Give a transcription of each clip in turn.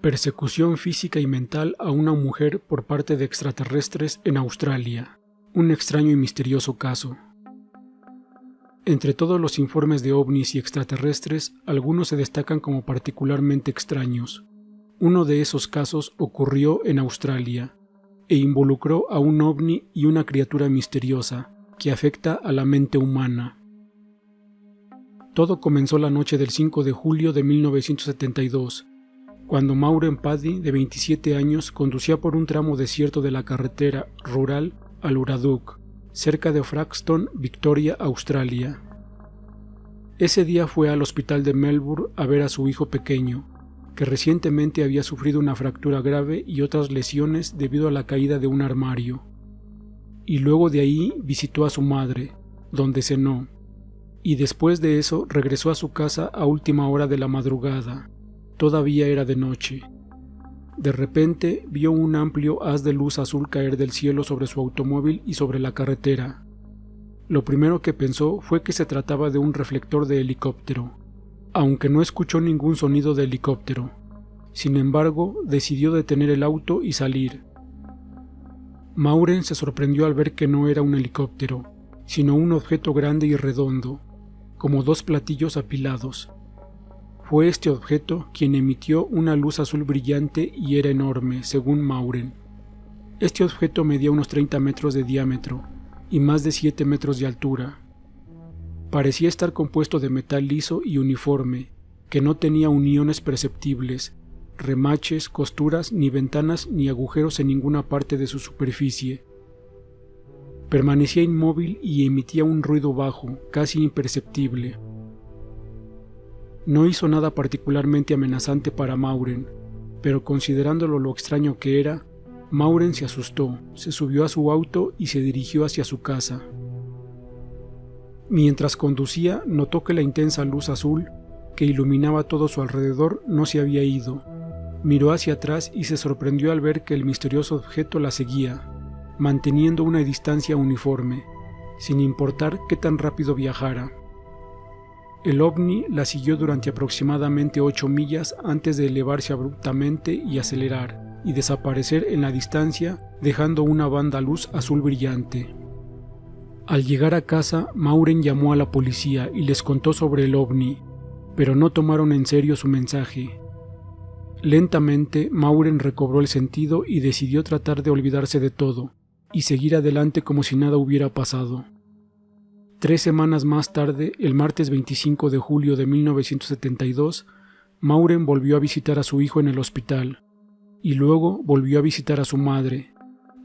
Persecución física y mental a una mujer por parte de extraterrestres en Australia. Un extraño y misterioso caso. Entre todos los informes de ovnis y extraterrestres, algunos se destacan como particularmente extraños. Uno de esos casos ocurrió en Australia e involucró a un ovni y una criatura misteriosa que afecta a la mente humana. Todo comenzó la noche del 5 de julio de 1972, cuando Maureen Paddy, de 27 años, conducía por un tramo desierto de la carretera rural al Uraduk, cerca de Frankston, Victoria, Australia. Ese día fue al hospital de Melbourne a ver a su hijo pequeño, que recientemente había sufrido una fractura grave y otras lesiones debido a la caída de un armario. Y luego de ahí visitó a su madre, donde cenó, y después de eso regresó a su casa a última hora de la madrugada. Todavía era de noche. De repente vio un amplio haz de luz azul caer del cielo sobre su automóvil y sobre la carretera. Lo primero que pensó fue que se trataba de un reflector de helicóptero, aunque no escuchó ningún sonido de helicóptero. Sin embargo, decidió detener el auto y salir. Maureen se sorprendió al ver que no era un helicóptero, sino un objeto grande y redondo, como dos platillos apilados. Fue este objeto quien emitió una luz azul brillante y era enorme, según Maureen. Este objeto medía unos 30 metros de diámetro y más de 7 metros de altura. Parecía estar compuesto de metal liso y uniforme, que no tenía uniones perceptibles, remaches, costuras, ni ventanas ni agujeros en ninguna parte de su superficie. Permanecía inmóvil y emitía un ruido bajo, casi imperceptible. No hizo nada particularmente amenazante para Maureen, pero considerándolo lo extraño que era, Maureen se asustó, se subió a su auto y se dirigió hacia su casa. Mientras conducía, notó que la intensa luz azul, que iluminaba todo su alrededor, no se había ido. Miró hacia atrás y se sorprendió al ver que el misterioso objeto la seguía, manteniendo una distancia uniforme, sin importar qué tan rápido viajara. El ovni la siguió durante aproximadamente 8 millas antes de elevarse abruptamente y acelerar, y desaparecer en la distancia, dejando una banda luz azul brillante. Al llegar a casa, Maureen llamó a la policía y les contó sobre el ovni, pero no tomaron en serio su mensaje. Lentamente, Maureen recobró el sentido y decidió tratar de olvidarse de todo, y seguir adelante como si nada hubiera pasado. 3 semanas más tarde, el martes 25 de julio de 1972, Maureen volvió a visitar a su hijo en el hospital, y luego volvió a visitar a su madre.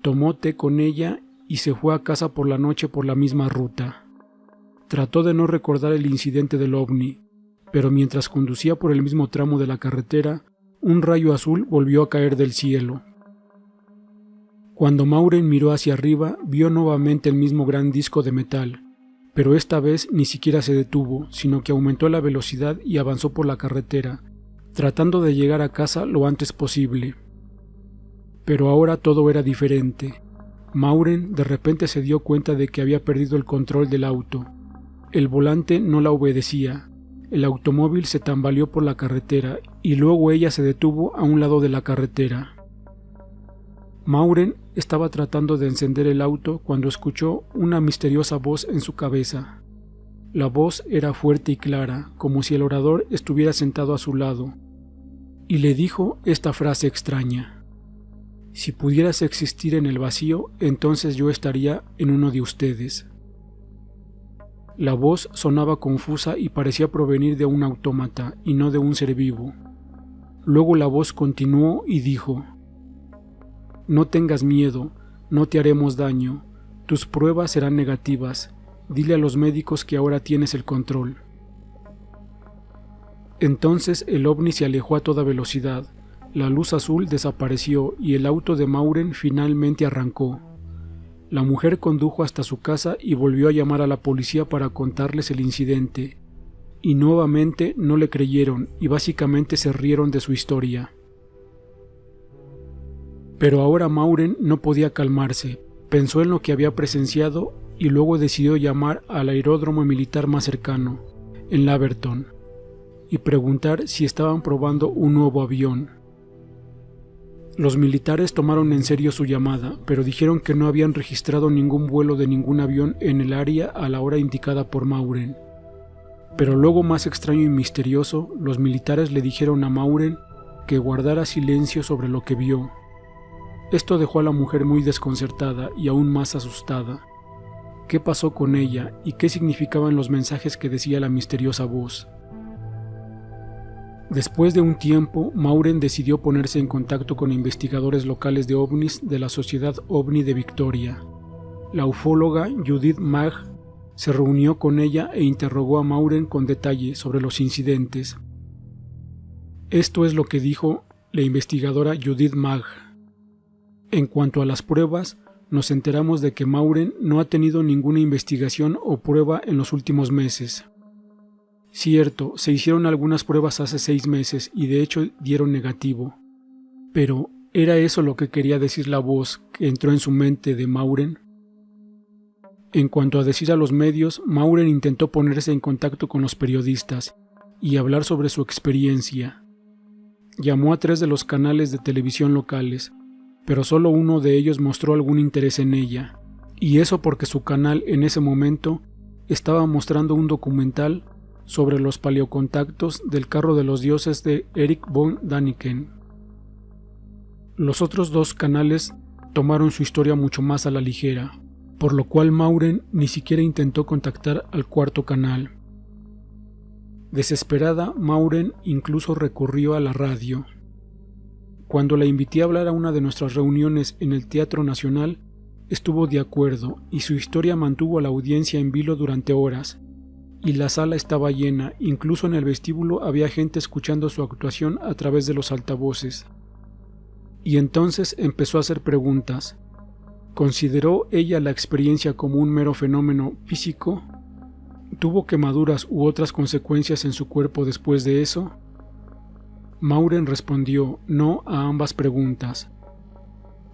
Tomó té con ella y se fue a casa por la noche por la misma ruta. Trató de no recordar el incidente del ovni, pero mientras conducía por el mismo tramo de la carretera, un rayo azul volvió a caer del cielo. Cuando Maureen miró hacia arriba, vio nuevamente el mismo gran disco de metal, pero esta vez ni siquiera se detuvo, sino que aumentó la velocidad y avanzó por la carretera, tratando de llegar a casa lo antes posible. Pero ahora todo era diferente. Maureen de repente se dio cuenta de que había perdido el control del auto. El volante no la obedecía. El automóvil se tambaleó por la carretera y luego ella se detuvo a un lado de la carretera. Maureen estaba tratando de encender el auto cuando escuchó una misteriosa voz en su cabeza. La voz era fuerte y clara, como si el orador estuviera sentado a su lado, y le dijo esta frase extraña: «Si pudieras existir en el vacío, entonces yo estaría en uno de ustedes». La voz sonaba confusa y parecía provenir de un autómata y no de un ser vivo. Luego la voz continuó y dijo: «No tengas miedo, no te haremos daño, tus pruebas serán negativas, dile a los médicos que ahora tienes el control». Entonces el ovni se alejó a toda velocidad, la luz azul desapareció y el auto de Maureen finalmente arrancó. La mujer condujo hasta su casa y volvió a llamar a la policía para contarles el incidente, y nuevamente no le creyeron y básicamente se rieron de su historia. Pero ahora Maureen no podía calmarse, pensó en lo que había presenciado y luego decidió llamar al aeródromo militar más cercano, en Laverton, y preguntar si estaban probando un nuevo avión. Los militares tomaron en serio su llamada, pero dijeron que no habían registrado ningún vuelo de ningún avión en el área a la hora indicada por Mauren. Pero luego, más extraño y misterioso, los militares le dijeron a Mauren que guardara silencio sobre lo que vio. Esto dejó a la mujer muy desconcertada y aún más asustada. ¿Qué pasó con ella y qué significaban los mensajes que decía la misteriosa voz? Después de un tiempo, Mauren decidió ponerse en contacto con investigadores locales de ovnis de la Sociedad OVNI de Victoria. La ufóloga Judith Mag se reunió con ella e interrogó a Mauren con detalle sobre los incidentes. Esto es lo que dijo la investigadora Judith Mag. En cuanto a las pruebas, nos enteramos de que Mauren no ha tenido ninguna investigación o prueba en los últimos meses. Cierto, se hicieron algunas pruebas hace 6 meses y de hecho dieron negativo. Pero, ¿era eso lo que quería decir la voz que entró en su mente de Mauren? En cuanto a decir a los medios, Mauren intentó ponerse en contacto con los periodistas y hablar sobre su experiencia. Llamó a 3 de los canales de televisión locales, pero solo uno de ellos mostró algún interés en ella, y eso porque su canal en ese momento estaba mostrando un documental sobre los paleocontactos del carro de los dioses de Erich von Däniken. Los otros 2 canales tomaron su historia mucho más a la ligera, por lo cual Mauren ni siquiera intentó contactar al 4.º canal. Desesperada, Mauren incluso recurrió a la radio. Cuando la invité a hablar a una de nuestras reuniones en el Teatro Nacional, estuvo de acuerdo y su historia mantuvo a la audiencia en vilo durante horas. Y la sala estaba llena, incluso en el vestíbulo había gente escuchando su actuación a través de los altavoces. Y entonces empezó a hacer preguntas. ¿Consideró ella la experiencia como un mero fenómeno físico? ¿Tuvo quemaduras u otras consecuencias en su cuerpo después de eso? Mauren respondió no a ambas preguntas.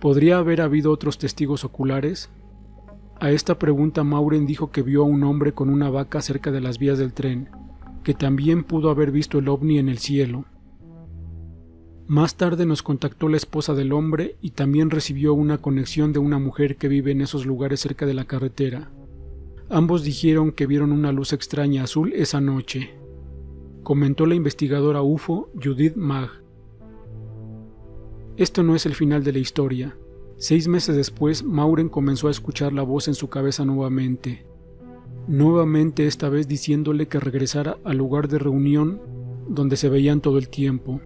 ¿Podría haber habido otros testigos oculares? A esta pregunta Mauren dijo que vio a un hombre con una vaca cerca de las vías del tren, que también pudo haber visto el ovni en el cielo. Más tarde nos contactó la esposa del hombre y también recibió una conexión de una mujer que vive en esos lugares cerca de la carretera. Ambos dijeron que vieron una luz extraña azul esa noche, comentó la investigadora UFO Judith Mag. Esto no es el final de la historia. 6 meses después, Mauren comenzó a escuchar la voz en su cabeza nuevamente. Nuevamente, esta vez diciéndole que regresara al lugar de reunión donde se veían todo el tiempo.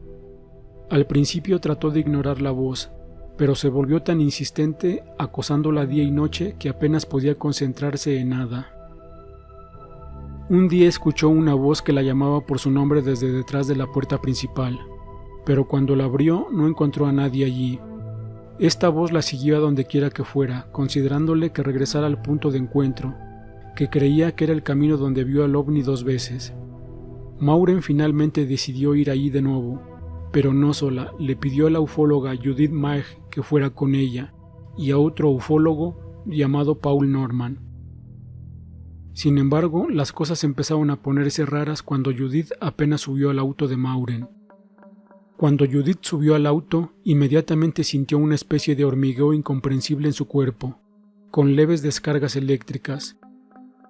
Al principio trató de ignorar la voz, pero se volvió tan insistente, acosándola día y noche, que apenas podía concentrarse en nada. Un día escuchó una voz que la llamaba por su nombre desde detrás de la puerta principal, pero cuando la abrió no encontró a nadie allí. Esta voz la siguió a donde quiera que fuera, considerándole que regresara al punto de encuentro, que creía que era el camino donde vio al ovni 2 veces. Mauren finalmente decidió ir allí de nuevo, pero no sola, le pidió a la ufóloga Judith Mag que fuera con ella, y a otro ufólogo llamado Paul Norman. Sin embargo, las cosas empezaron a ponerse raras cuando Judith apenas subió al auto de Mauren. Cuando Judith subió al auto, inmediatamente sintió una especie de hormigueo incomprensible en su cuerpo, con leves descargas eléctricas,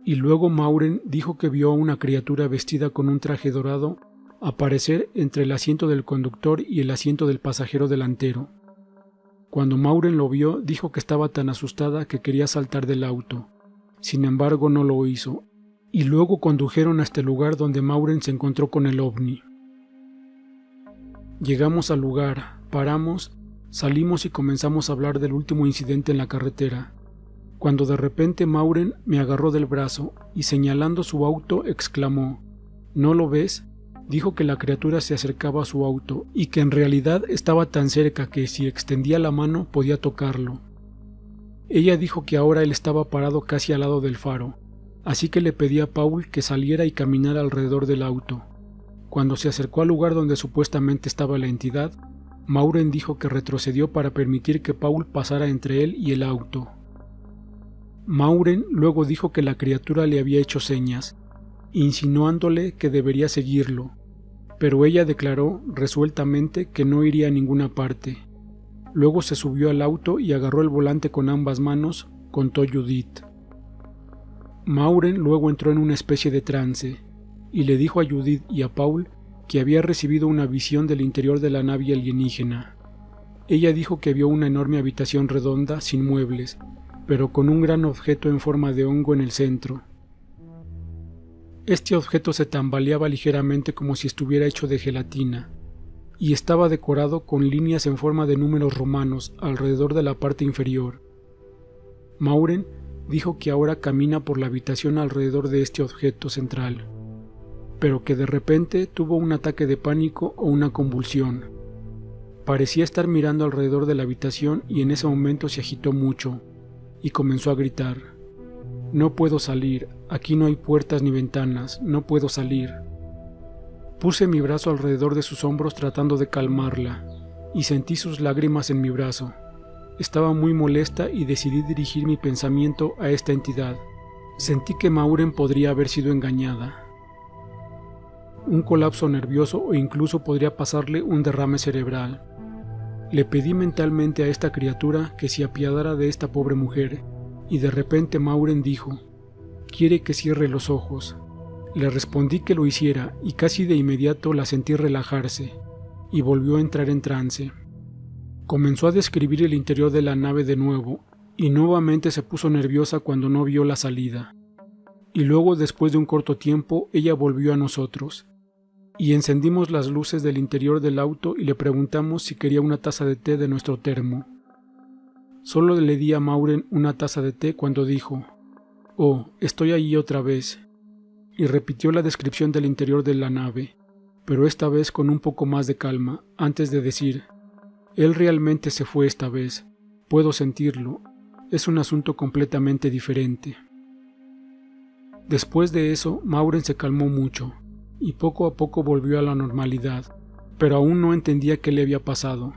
y luego Mauren dijo que vio a una criatura vestida con un traje dorado aparecer entre el asiento del conductor y el asiento del pasajero delantero. Cuando Mauren lo vio, dijo que estaba tan asustada que quería saltar del auto. Sin embargo, no lo hizo, y luego condujeron hasta el lugar donde Mauren se encontró con el ovni. Llegamos al lugar, paramos, salimos y comenzamos a hablar del último incidente en la carretera, cuando de repente Mauren me agarró del brazo y señalando su auto exclamó: ¿No lo ves? Dijo que la criatura se acercaba a su auto y que en realidad estaba tan cerca que si extendía la mano podía tocarlo. Ella dijo que ahora él estaba parado casi al lado del faro, así que le pedí a Paul que saliera y caminara alrededor del auto. Cuando se acercó al lugar donde supuestamente estaba la entidad, Mauren dijo que retrocedió para permitir que Paul pasara entre él y el auto. Mauren luego dijo que la criatura le había hecho señas, insinuándole que debería seguirlo, pero ella declaró resueltamente que no iría a ninguna parte. Luego se subió al auto y agarró el volante con ambas manos, contó Judith. Mauren luego entró en una especie de trance y le dijo a Judith y a Paul que había recibido una visión del interior de la nave alienígena. Ella dijo que vio una enorme habitación redonda sin muebles, pero con un gran objeto en forma de hongo en el centro. Este objeto se tambaleaba ligeramente como si estuviera hecho de gelatina, y estaba decorado con líneas en forma de números romanos alrededor de la parte inferior. Mauren dijo que ahora camina por la habitación alrededor de este objeto central, pero que de repente tuvo un ataque de pánico o una convulsión. Parecía estar mirando alrededor de la habitación y en ese momento se agitó mucho y comenzó a gritar: «No puedo salir, aquí no hay puertas ni ventanas, no puedo salir». Puse mi brazo alrededor de sus hombros tratando de calmarla, y sentí sus lágrimas en mi brazo. Estaba muy molesta y decidí dirigir mi pensamiento a esta entidad. Sentí que Mauren podría haber sido engañada. Un colapso nervioso o incluso podría pasarle un derrame cerebral. Le pedí mentalmente a esta criatura que se apiadara de esta pobre mujer, y de repente Mauren dijo: «Quiere que cierre los ojos». Le respondí que lo hiciera y casi de inmediato la sentí relajarse y volvió a entrar en trance. Comenzó a describir el interior de la nave de nuevo y nuevamente se puso nerviosa cuando no vio la salida. Y luego, después de un corto tiempo, ella volvió a nosotros y encendimos las luces del interior del auto y le preguntamos si quería una taza de té de nuestro termo. Solo le di a Mauren una taza de té cuando dijo: «Oh, estoy ahí otra vez», y repitió la descripción del interior de la nave, pero esta vez con un poco más de calma, antes de decir: «Él realmente se fue esta vez, puedo sentirlo, es un asunto completamente diferente». Después de eso, Mauren se calmó mucho, y poco a poco volvió a la normalidad, pero aún no entendía qué le había pasado.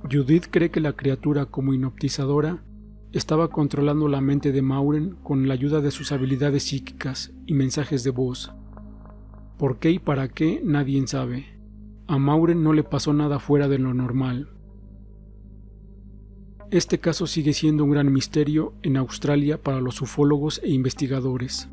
Judith cree que la criatura, como hipnotizadora, estaba controlando la mente de Mauren con la ayuda de sus habilidades psíquicas y mensajes de voz. ¿Por qué y para qué? Nadie sabe. A Mauren no le pasó nada fuera de lo normal. Este caso sigue siendo un gran misterio en Australia para los ufólogos e investigadores.